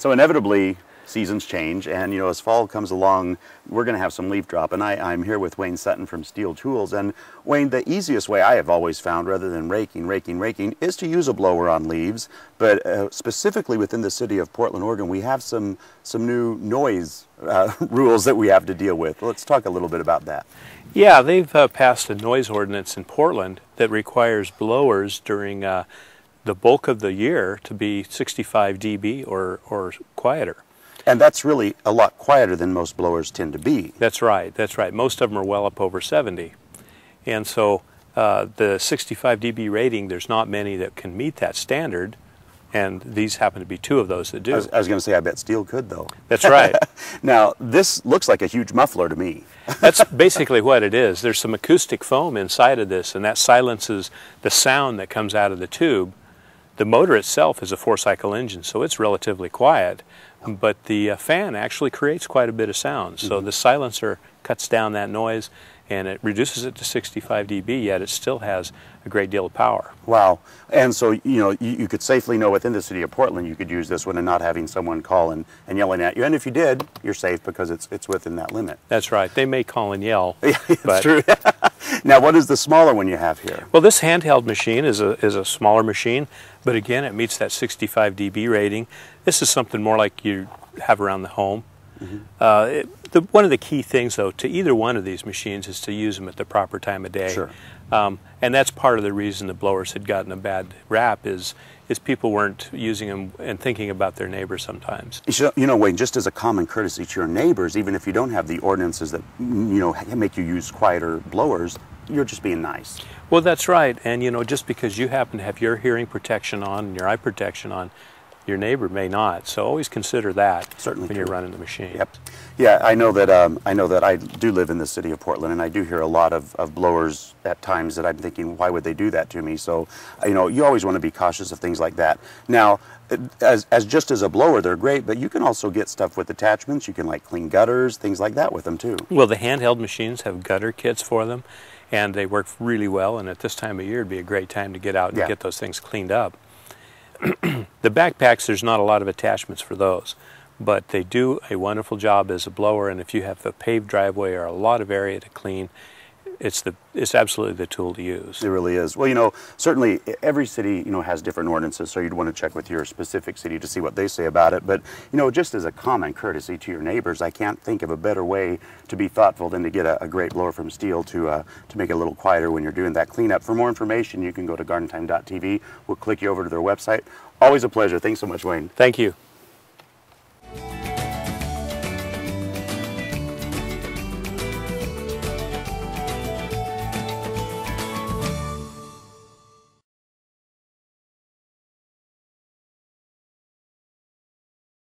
So inevitably, seasons change, and you know, as fall comes along, we're going to have some leaf drop. And I'm here with Wayne Sutton from Stihl Tools. And Wayne, the easiest way I have always found, rather than raking, is to use a blower on leaves. But specifically within the city of Portland, Oregon, we have some new noise rules that we have to deal with. Let's talk a little bit about that. Yeah, they've passed a noise ordinance in Portland that requires blowers during the bulk of the year to be 65 dB or quieter. And that's really a lot quieter than most blowers tend to be. That's right, that's right. Most of them are well up over 70. And so the 65 dB rating, there's not many that can meet that standard, and these happen to be two of those that do. I was going to say, I bet Stihl could, though. That's right. Now, this looks like a huge muffler to me. That's basically what it is. There's some acoustic foam inside of this, and that silences the sound that comes out of the tube. The motor itself is a 4-cycle engine, so it's relatively quiet, but the fan actually creates quite a bit of sound. So the silencer cuts down that noise, and it reduces it to 65 dB, yet it still has a great deal of power. Wow. And so, you know, you could safely know within the city of Portland you could use this one and not having someone call and yelling at you. And if you did, you're safe because it's within that limit. That's right. They may call and yell. Yeah, that's true. Now, what is the smaller one you have here? Well, this handheld machine is a smaller machine, but again, it meets that 65 dB rating. This is something more like you have around the home. One of the key things, though, to either one of these machines is to use them at the proper time of day. Sure. And that's part of the reason the blowers had gotten a bad rap is people weren't using them and thinking about their neighbors sometimes. You know, Wayne, just as a common courtesy to your neighbors, even if you don't have the ordinances that, you know, make you use quieter blowers, you're just being nice. Well, that's right. And, you know, just because you happen to have your hearing protection on and your eye protection on, your neighbor may not. So always consider that. Certainly when you're running the machine. Yep. Yeah, I know that I do live in the city of Portland, and I do hear a lot of blowers at times that I'm thinking, why would they do that to me? So, you know, you always want to be cautious of things like that. Now, as just as a blower, they're great, but you can also get stuff with attachments. You can like clean gutters, things like that with them too. Well, the handheld machines have gutter kits for them, and they work really well. And at this time of year, it'd be a great time to get out and get those things cleaned up. The backpacks, there's not a lot of attachments for those, but they do a wonderful job as a blower, and if you have a paved driveway or a lot of area to clean, it's absolutely the tool to use. It really is. Well, you know, certainly every city, you know, has different ordinances, so you'd want to check with your specific city to see what they say about it. But, you know, just as a common courtesy to your neighbors, I can't think of a better way to be thoughtful than to get a great blower from Stihl to make it a little quieter when you're doing that cleanup. For more information, you can go to gardentime.tv. We'll click you over to their website. Always a pleasure. Thanks so much, Wayne. Thank you.